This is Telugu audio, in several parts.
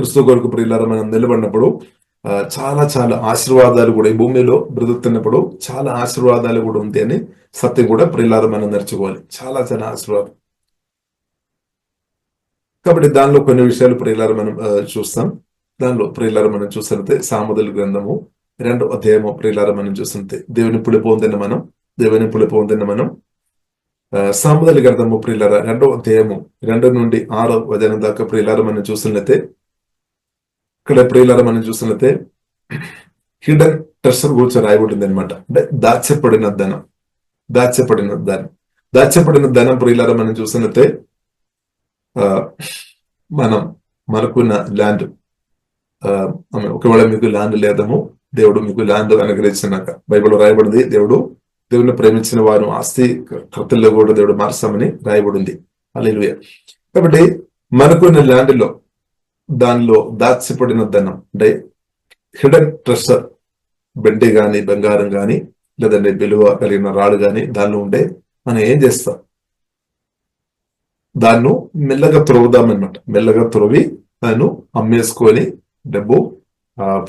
క్రీస్తు కొరకు ప్రియులారా మనం నిలబడినప్పుడు చాలా చాలా ఆశీర్వాదాలు కూడా ఈ భూమిలో బ్రతుకుతున్నప్పుడు చాలా ఆశీర్వాదాలు కూడా ఉంది అని సత్యం కూడా ప్రియులారా మనం నేర్చుకోవాలి. చాలా చాలా ఆశీర్వాదం. కాబట్టి దానిలో కొన్ని విషయాలు ప్రియులారా మనం చూస్తాం. దానిలో ప్రియులారా మనం చూసినట్టే సామెతల గ్రంథము 2వ అధ్యాయము ప్రియులారా మనం చూసినట్టే దేవుని పులి పొందిన మనం సామెతల గ్రంథము ప్రియులారా 2వ అధ్యాయము 2 నుండి 6వ వచనం దాకా ప్రియులారా మనం చూసినట్లయితే ఇక్కడ ప్రియులారా మనం చూసినట్లయితే హిడెన్ ట్రెషర్ గురించి రాయబడింది అనమాట. అంటే దాచపడిన ధనం ప్రియులారా మనం చూసినట్లయితే మనకున్న ల్యాండ్, ఒకవేళ మీకు ల్యాండ్ లేదము దేవుడు మీకు ల్యాండ్ అనుగ్రహించినాక బైబిల్ రాయబడింది దేవుడిని ప్రేమించిన వారు ఆస్తి కర్తల్లో కూడా దేవుడు మార్చామని రాయబడింది. హల్లెలూయా. కాబట్టి మనకున్న ల్యాండ్ లో దానిలో దాచిపడిన ధనం అంటే హిడెన్ ట్రెషర్, బెండి గాని బంగారం గాని లేదంటే విలువ కలిగిన రాళ్ళు గాని దానిలో ఉంటే మనం ఏం చేస్తాం, దాన్ని మెల్లగా త్రొవుదామన్నమాట. మెల్లగా త్రొవి దాన్ని అమ్మేసుకొని డబ్బు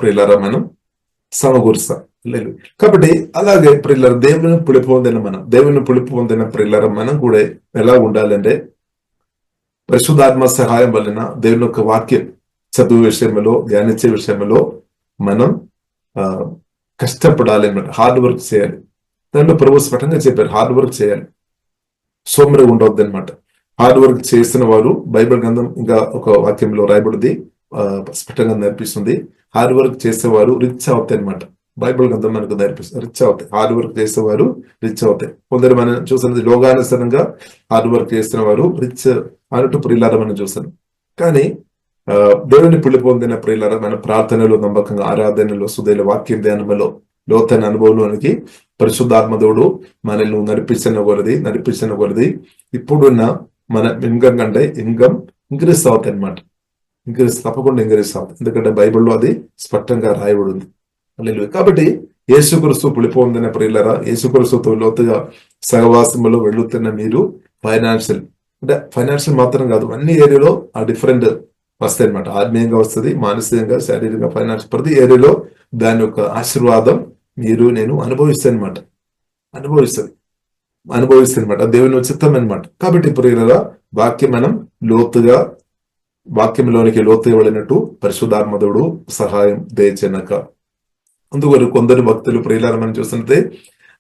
ప్రియులారా మనం సమకూరుస్తాం. లేదు కాబట్టి అలాగే ప్రియులారా దేవుని పులిపు పొందిన ప్రియులారా మనం కూడా ఎలా ఉండాలంటే పరిశుద్ధాత్మ సహాయం వలన దేవుని యొక్క వాక్యం చదువు విషయంలో ధ్యానించే విషయంలో మనం కష్టపడాలి అన్నమాట. హార్డ్ వర్క్ చేయాలి. దాంట్లో ప్రభు స్పష్టంగా చెప్పారు, హార్డ్ వర్క్ చేయాలి, సోమరి ఉండవద్దు అనమాట. హార్డ్ వర్క్ చేసిన వారు బైబిల్ గ్రంథం ఇంకా ఒక వాక్యంలో రాయబడింది, స్పష్టంగా నేర్పిస్తుంది. హార్డ్ వర్క్ చేసేవారు రిచ్ అవుతాయి అనమాట. బైబిల్ గ్రంథం మనకు నేర్పిస్తుంది, రిచ్ అవుతాయి. హార్డ్ వర్క్ చేసేవారు రిచ్ అవుతాయి. కొందరు మనం చూసినది లోకానుసారంగా హార్డ్ వర్క్ చేస్తున్న వారు రిచ్ అన్నట్టు ప్రియులారా మనం చూస్తాం. కానీ దేవుని పులి పొందిన ప్రియులారా మన ప్రార్థనలో నమ్మకంగా, ఆరాధనలో, సుదైల వాక్యం ధ్యానంలో, లోతైన అనుభవంలోనికి పరిశుద్ధాత్మ దేవుడు మనల్ని నడిపించిన కొలది ఇప్పుడున్న మన ఇన్కమ్ కంటే ఇన్కమ్ ఇంక్రీస్ అవుతాయి అనమాట. తప్పకుండా ఇంక్రీస్ అవుతాయి. ఎందుకంటే బైబిల్లో అది స్పష్టంగా రాయబడింది. కాబట్టి యేసుక్రీస్తు పులి పొందిన ప్రియులారా, యేసుక్రీస్తుతో లోతుగా సహవాసములో వెళ్తున్న మీరు ఫైనాన్షియల్ మాత్రం కాదు, అన్ని ఏరియాలో ఆ డిఫరెంట్ వస్తాయి అనమాట. ఆత్మీయంగా వస్తుంది, మానసికంగా, శారీరకంగా, ఫైనాన్స్ ప్రతి ఏరియాలో దాని యొక్క ఆశీర్వాదం నేను అనుభవిస్తాను అనమాట. దేవుని చిత్తం అనమాట. కాబట్టి ప్రియులారా వాక్యంలోనికి లోతుగా వెళ్ళినట్టు పరిశుద్ధాత్మదేవుడు సహాయం దయచేయనక. అందువల్ల కొందరు భక్తులు ప్రియులారా మనం చూస్తుంటే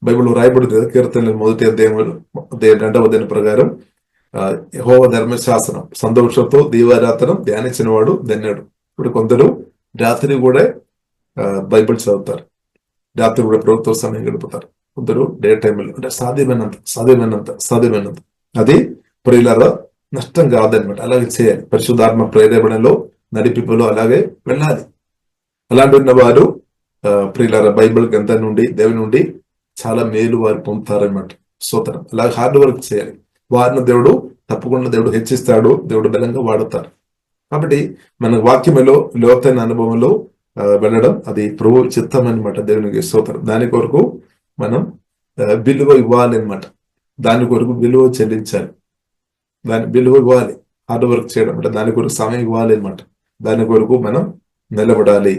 బైబిల్లో రాయబడింది కదా, కీర్తనలు 1వ అధ్యాయం 2వ అధ్యాయం ప్రకారం యెహోవా ధర్మశాస్త్రం సంతోషంతో దీవారాత్రం ధ్యానించిన వాడు ధన్యుడు. ఇప్పుడు కొందరు రాత్రి కూడా బైబిల్ చదువుతారు, రాత్రి కూడా ప్రభుత్వ సమయం గడుపుతారు. కొందరు డే టైంలో అంటే సాధ్యమైనంత అది ప్రియులారా నష్టం కాదనమాట. అలాగే చేయాలి. పరిశుద్ధాత్మ ప్రేరేపణలో నడిపింపులో అలాగే వెళ్ళాలి. అలాంటి ఉన్న వారు ప్రియులారా బైబిల్ గ్రంథం నుండి దేవుని నుండి చాలా మేలు వారు పొందుతారనమాట. స్తోత్రం. అలాగే హార్డ్ వర్క్ చేయాలి. వారిని తప్పకుండా దేవుడు హెచ్చిస్తాడు, దేవుడు బలంగా వాడుతారు. కాబట్టి మన వాక్యములో లోతైన అనుభవంలో వెళ్ళడం అది ప్రభు చిత్తం అనమాట. దేవునికి స్తోత్రం. దాని కొరకు మనం విలువ ఇవ్వాలి అనమాట. దాని కొరకు విలువ చెల్లించాలి, దాని విలువ ఇవ్వాలి. హార్డ్ వర్క్ చేయడం అంటే దాని కొరకు సమయం ఇవ్వాలి అనమాట. దాని కొరకు మనం నిలబడాలి.